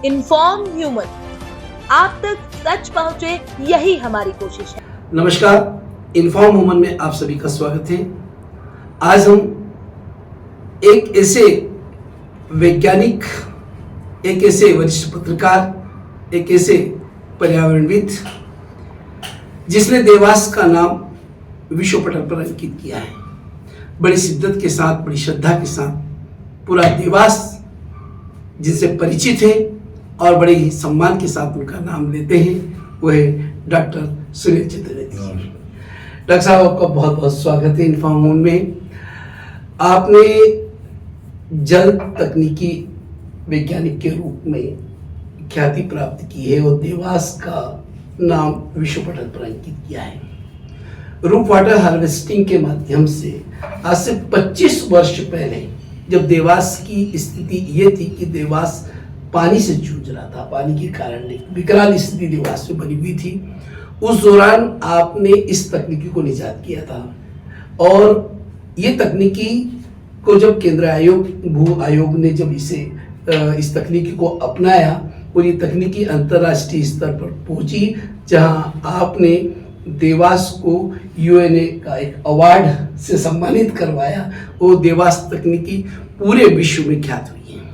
Inform human, आप तक सच पहुंचे, यही हमारी कोशिश है। नमस्कार, इन्फॉर्म ह्यूमन में आप सभी का स्वागत है। आज हम एक ऐसे वैज्ञानिक, एक ऐसे वरिष्ठ पत्रकार, एक ऐसे पर्यावरणविद जिसने देवास का नाम विश्व पटल पर अंकित किया है, बड़ी शिद्दत के साथ, बड़ी श्रद्धा के साथ पूरा देवास जिनसे परिचित है और बड़े ही सम्मान के साथ उनका नाम लेते हैं, वह है डॉक्टर सुनील चतुर्वेदी। डॉक्टर साहब, आपका बहुत बहुत स्वागत है इन्फॉर्म में। आपने जल तकनीकी वैज्ञानिक के रूप में ख्याति प्राप्त की है और देवास का नाम विश्व पटल पर अंकित किया है। रूप वाटर हार्वेस्टिंग के माध्यम से आज से 25 वर्ष पहले जब देवास की स्थिति ये थी कि देवास पानी से जूझ रहा था, पानी के कारण विकराल स्थिति देवास में बनी हुई थी, उस दौरान आपने इस तकनीकी को निजात किया था। और ये तकनीकी को जब केंद्र आयोग, भू आयोग ने जब इस तकनीकी को अपनाया और ये तकनीकी अंतर्राष्ट्रीय स्तर पर पहुंची, जहां आपने देवास को यूएनए का एक अवार्ड से सम्मानित करवाया, वो देवास तकनीकी पूरे विश्व में ख्यात हुई है।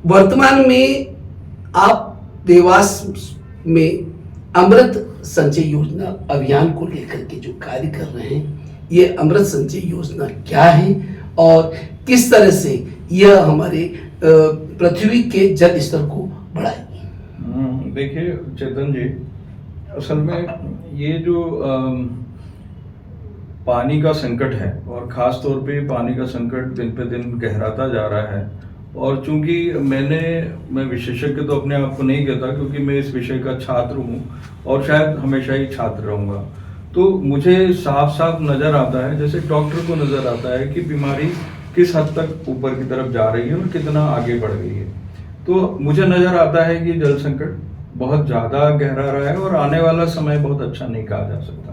वर्तमान में आप देवास में अमृत संचय योजना अभियान को लेकर के जो कार्य कर रहे हैं, ये अमृत संचय योजना क्या है और किस तरह से यह हमारे पृथ्वी के जल स्तर को बढ़ाएगी? देखिए चेतन जी, असल में ये जो पानी का संकट है और ख़ास तौर पे पानी का संकट दिन पे दिन गहराता जा रहा है, और चूंकि मैं विशेषज्ञ तो अपने आप को नहीं कहता, क्योंकि मैं इस विषय का छात्र हूँ और शायद हमेशा ही छात्र रहूँगा, तो मुझे साफ साफ नज़र आता है, जैसे डॉक्टर को नज़र आता है कि बीमारी किस हद तक ऊपर की तरफ जा रही है और कितना आगे बढ़ गई है। तो मुझे नज़र आता है कि जल संकट बहुत ज़्यादा गहरा रहा है और आने वाला समय बहुत अच्छा नहीं कहा जा सकता।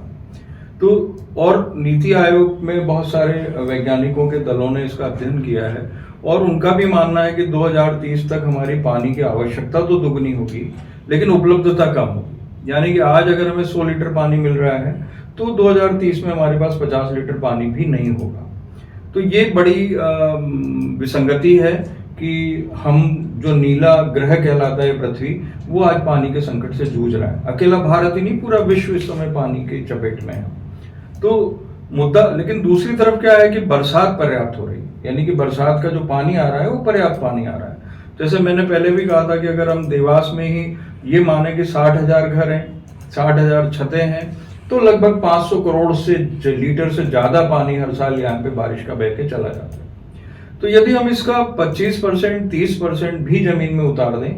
तो और नीति आयोग में बहुत सारे वैज्ञानिकों के दलों ने इसका अध्ययन किया है और उनका भी मानना है कि 2030 तक हमारी पानी की आवश्यकता तो दुगनी होगी, लेकिन उपलब्धता कम होगी। यानी कि आज अगर हमें 100 लीटर पानी मिल रहा है तो 2030 में हमारे पास 50 लीटर पानी भी नहीं होगा। तो ये बड़ी विसंगति है कि हम जो नीला ग्रह कहलाता है पृथ्वी, वो आज पानी के संकट से जूझ रहा है। अकेला भारत ही नहीं, पूरा विश्व इस समय पानी के चपेट में है। तो मुद्दा, लेकिन दूसरी तरफ क्या है कि बरसात पर्याप्त हो रही है, यानी कि बरसात का जो पानी आ रहा है वो पर्याप्त पानी आ रहा है। जैसे मैंने पहले भी कहा था कि अगर हम देवास में ही ये माने कि 60,000 घर हैं, 60,000 छतें हैं, तो लगभग 500 करोड़ से लीटर से ज्यादा पानी हर साल यहाँ पे बारिश का बह के चला जाता है। तो यदि हम इसका 25%, 30% भी जमीन में उतार दें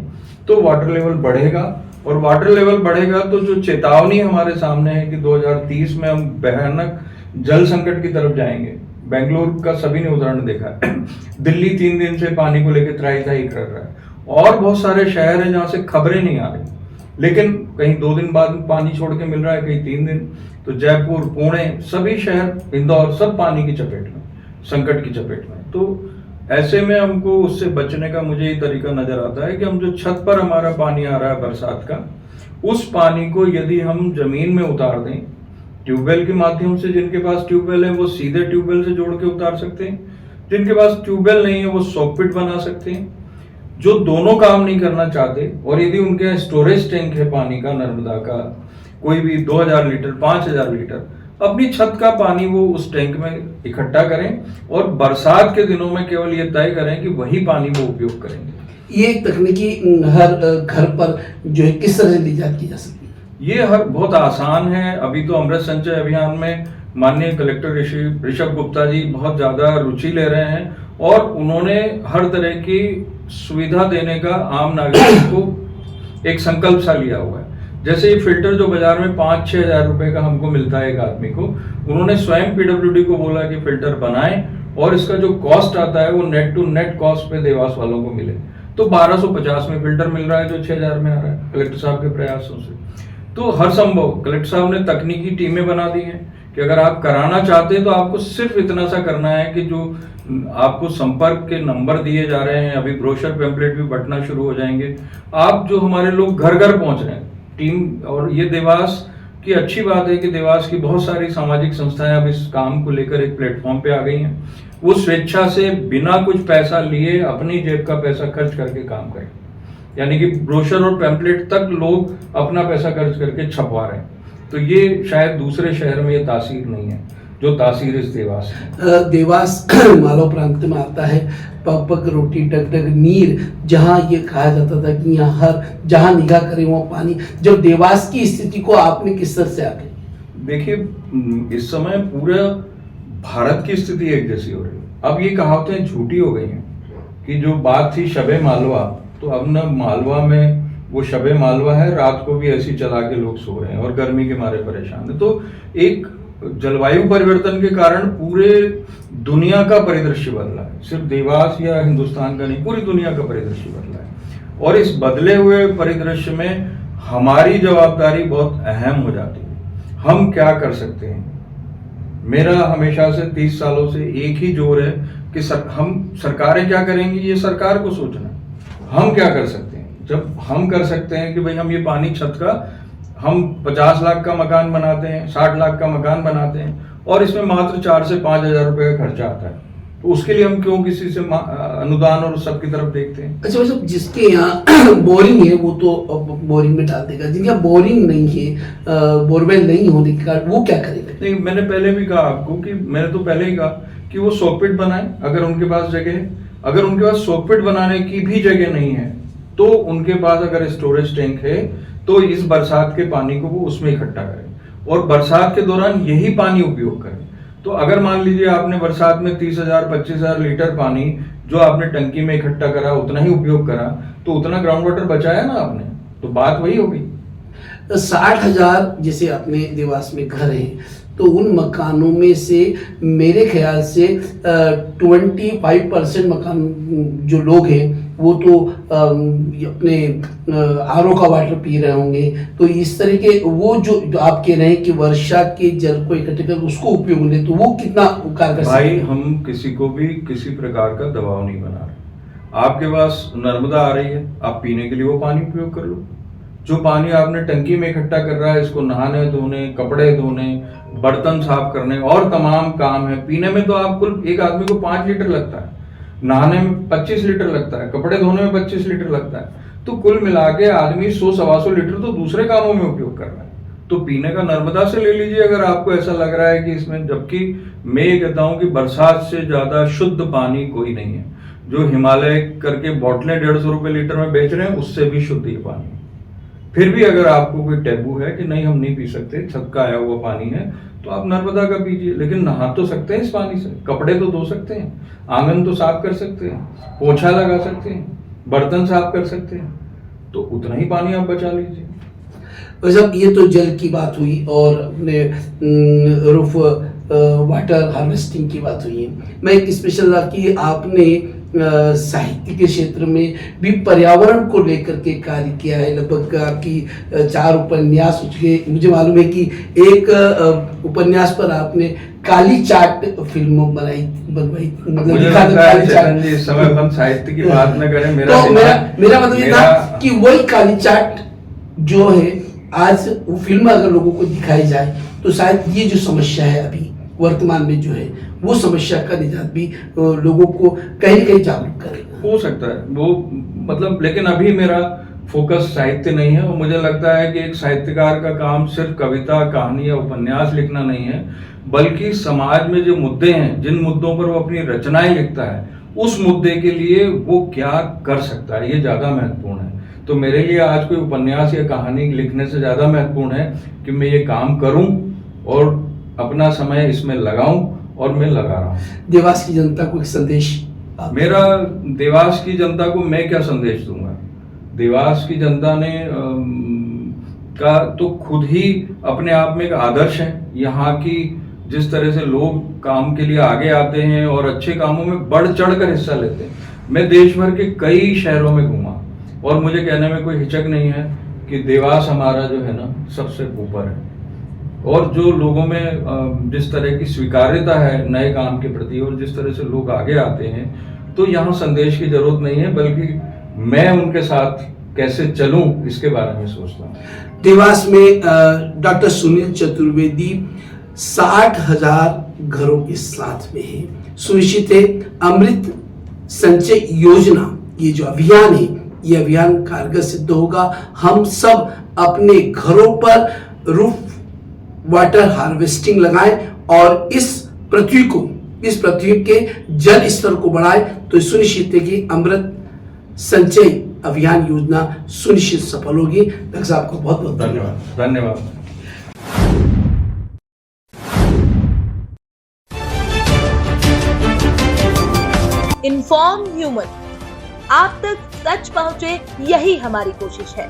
तो वाटर लेवल बढ़ेगा, और वाटर लेवल बढ़ेगा तो जो चेतावनी हमारे सामने है कि 2030 में हम भयानक जल संकट की तरफ जाएंगे। बेंगलुरु का सभी ने उदाहरण देखा है। दिल्ली 3 दिन से पानी को लेकर त्राही कर रहा है, और बहुत सारे शहर हैं जहाँ से खबरें नहीं आ रही, लेकिन कहीं 2 दिन बाद पानी छोड़ के मिल रहा है, कहीं 3 दिन। तो जयपुर, पुणे, सभी शहर, इंदौर, सब पानी की चपेट में, संकट की चपेट में। तो ऐसे में हमको उससे बचने का मुझे ये तरीका नजर आता है कि हम जो छत पर हमारा पानी आ रहा है बरसात का, उस पानी को यदि हम जमीन में उतार दें, ट्यूबवेल के माध्यम से, जिनके पास ट्यूबवेल है वो सीधे ट्यूबवेल से जोड़ के उतार सकते हैं, जिनके पास ट्यूबवेल नहीं है वो सॉकपिट बना सकते हैं। जो दोनों काम नहीं करना चाहते, और यदि उनके स्टोरेज टैंक है पानी का, नर्मदा का कोई भी 2000 लीटर, 5000 लीटर, अपनी छत का पानी वो उस टैंक में इकट्ठा करें और बरसात के दिनों में केवल ये तय करें कि वही पानी वो उपयोग करेंगे। ये तकनीकी हर घर पर जो है किस तरह से निजात की जा सकती है? ये बहुत आसान है। अभी तो अमृत संचय अभियान में माननीय कलेक्टर ऋषभ गुप्ता जी बहुत ज्यादा रुचि ले रहे हैं, और उन्होंने हर तरह की सुविधा देने का आम नागरिक को एक संकल्प सा लिया हुआ है। जैसे ये फिल्टर जो बाजार में 5-6 हज़ार रुपए का हमको मिलता है एक आदमी को, उन्होंने स्वयं पीडब्ल्यूडी को बोला कि फिल्टर बनाएं और इसका जो कॉस्ट आता है वो नेट टू नेट कॉस्ट पे देवास वालों को मिले। तो 1250 में फिल्टर मिल रहा है जो 6000 में आ रहा है कलेक्टर साहब के प्रयासों से। तो हर संभव कलेक्टर साहब ने तकनीकी टीमें बना दी हैं कि अगर आप कराना चाहते हैं तो आपको सिर्फ इतना सा करना है कि जो आपको संपर्क के नंबर दिए जा रहे हैं, अभी ब्रोशर पैम्पलेट भी बंटना शुरू हो जाएंगे। आप जो हमारे लोग घर घर पहुंच रहे हैं टीम, और ये देवास की अच्छी बात है कि देवास की बहुत सारी सामाजिक संस्थाएं अब इस काम को लेकर एक प्लेटफॉर्म पे आ गई हैं। वो स्वेच्छा से बिना कुछ पैसा लिए अपनी जेब का पैसा खर्च करके काम करें, यानी कि ब्रोशर और पैम्पलेट तक लोग अपना पैसा खर्च करके छपवा रहे हैं। तो ये शायद दूसरे शहर में ये तासीर नहीं है जो तासीर इस देवास है। देवास मालवा प्रांत में आता है, पग पग रोटी डग डग नीर, जहाँ ये कहा जाता था कि यहाँ हर जहाँ निगाह करे वहाँ पानी। जब देवास की स्थिति को आपने किस तरह से आगे? देखिए, इस समय पूरे भारत की स्थिति एक जैसी हो रही है। अब ये कहावतें झूठी हो गई हैं कि जो बात थी शबे मालवा, तो अब न मालवा में वो शबे मालवा है, रात को भी ऐसी चला के लोग सो रहे हैं और गर्मी के मारे परेशान है। तो एक जलवायु परिवर्तन के कारण पूरे दुनिया का परिदृश्य बदला है, सिर्फ देवास या हिंदुस्तान का नहीं, पूरी दुनिया का परिदृश्य बदला है। और इस बदले हुए परिदृश्य में हमारी जवाबदारी बहुत अहम हो जाती है। हम क्या कर सकते हैं? मेरा हमेशा से 30 सालों से एक ही जोर है कि हम सरकारें क्या करेंगी ये सरकार को सोचना है। हम क्या कर सकते हैं? जब हम कर सकते हैं कि भाई हम ये पानी छत का, हम 50 लाख का मकान बनाते हैं, 60 लाख का मकान बनाते हैं और इसमें मात्र 4 से 5 हजार रुपए का खर्चा आता है, तो उसके लिए हम क्यों किसी से अनुदान और सबकी तरफ देखते हैं? अच्छा, मतलब जिसके यहाँ बोरिंग है वो तो बोरिंग में डाल देगा, जिनके यहाँ बोरिंग नहीं है, बोरवेल नहीं होने के कारण वो क्या करेगा? नहीं, मैंने पहले भी कहा आपको कि मैंने तो पहले ही कहा कि वो सॉकपिट बनाए अगर उनके पास जगह है। अगर उनके पास सॉकपिट बनाने की भी जगह नहीं है तो उनके पास अगर स्टोरेज टैंक है तो इस बरसात के पानी को वो उसमें इकट्ठा करें और बरसात के दौरान यही पानी उपयोग करें। तो अगर मान लीजिए आपने बरसात में 30,000 25,000 लीटर पानी जो आपने टंकी में इकट्ठा करा उतना ही उपयोग करा, तो उतना ग्राउंड वाटर बचाया ना आपने, तो बात वही होगी। 60,000 जैसे अपने देवास में घर है तो उन मकानों में से मेरे ख्याल से 25% मकान जो लोग हैं वो तो अपने आरओ का वाटर पी रहे होंगे। तो इस तरह के वो जो आप कह रहे हैं कि वर्षा के जल को इकट्ठे कर उसको उपयोग में, तो वो कितना कारगर? भाई, हम किसी को भी किसी प्रकार का दबाव नहीं बना रहे। आपके पास नर्मदा आ रही है, आप पीने के लिए वो पानी उपयोग कर लो। जो पानी आपने टंकी में इकट्ठा कर रहा है इसको नहाने धोने, कपड़े धोने, बर्तन साफ करने और तमाम काम है। पीने में तो आप कुल एक आदमी को 5 लीटर लगता है, नहाने में 25 लीटर लगता है, कपड़े धोने में 25 लीटर लगता है, तो कुल मिला के आदमी 100-125 लीटर तो दूसरे कामों में उपयोग कर रहा है। तो पीने का नर्मदा से ले लीजिए अगर आपको ऐसा लग रहा है कि इसमें, जबकि मैं ये कहता हूं कि बरसात से ज्यादा शुद्ध पानी कोई नहीं है। जो हिमालय करके बोतलें 150 रुपए लीटर में बेच रहे हैं उससे भी शुद्ध ये पानी है। फिर भी अगर आपको कोई टैबू है कि नहीं हम नहीं पी सकते, छत का आया हुआ पानी है, तो आप नर्मदा का पीजिए, लेकिन नहा तो सकते हैं इस पानी से, कपड़े तो धो सकते हैं, आंगन तो साफ कर सकते हैं, पोछा लगा सकते हैं, बर्तन साफ कर सकते हैं, तो उतना ही पानी आप बचा लीजिए। वैसे ये तो जल की बात हुई और अपने रूफ वाटर हार्वेस्टिंग की बात हुई है। मैं एक स्पेशल कि आपने साहित्य के क्षेत्र में भी पर्यावरण को लेकर के कार्य किया है। लगभग आपकी 4 उपन्यास हो चुके। मुझे मालूम है कि एक उपन्यास पर आपने काली चाट फिल्म बनवाई, मतलब लिखा था काली चाट। इस समय हम साहित्य की बात न करें। मेरा मतलब ये था कि वही काली चाट जो है आज वो फिल्म अगर लोगों को दिखाई जाए तो शायद ये जो समस्या है अभी वर्तमान में जो है वो समस्या का निजात भी लोगों को कहीं न कहीं जागरूक करेगा। हो सकता है वो, मतलब, लेकिन अभी मेरा फोकस साहित्य नहीं है और मुझे लगता है कि एक साहित्यकार का काम सिर्फ कविता, कहानी या उपन्यास लिखना नहीं है, बल्कि समाज में जो मुद्दे हैं, जिन मुद्दों पर वो अपनी रचनाएं लिखता है, उस मुद्दे के लिए वो क्या कर सकता है, ये ज्यादा महत्वपूर्ण है। तो मेरे लिए आज कोई उपन्यास या कहानी लिखने से ज्यादा महत्वपूर्ण है कि मैं ये काम करूं और अपना समय इसमें लगाऊं, और मैं लगा रहा हूं। देवास की जनता को एक संदेश, मेरा देवास की जनता को मैं क्या संदेश दूंगा? देवास की जनता ने का तो खुद ही अपने आप में एक आदर्श है। यहाँ की जिस तरह से लोग काम के लिए आगे आते हैं और अच्छे कामों में बढ़ चढ़ कर हिस्सा लेते हैं। मैं देश भर के कई शहरों में घूमा और मुझे कहने में कोई हिचक नहीं है कि देवास हमारा जो है ना सबसे ऊपर है। और जो लोगों में जिस तरह की स्वीकार्यता है नए काम के प्रति और जिस तरह से लोग आगे आते हैं, तो यहाँ संदेश की जरूरत नहीं है, बल्कि मैं उनके साथ कैसे चलूं इसके बारे में सोचता हूँ। देवास में डॉक्टर सुनील चतुर्वेदी 60,000 घरों के साथ में है। सुनिश्चित है अमृत संचय योजना, ये जो अभियान है, ये अभियान कारगर सिद्ध होगा। हम सब अपने घरों पर रूफ वाटर हार्वेस्टिंग लगाएं और इस पृथ्वी के जल स्तर को बढ़ाएं, तो सुनिश्चित है कि अमृत संचय अभियान योजना सुनिश्चित सफल होगी। डॉक्टर साहब को बहुत बहुत धन्यवाद। धन्यवाद। इन्फॉर्म ह्यूमन, आप तक सच पहुंचे, यही हमारी कोशिश है।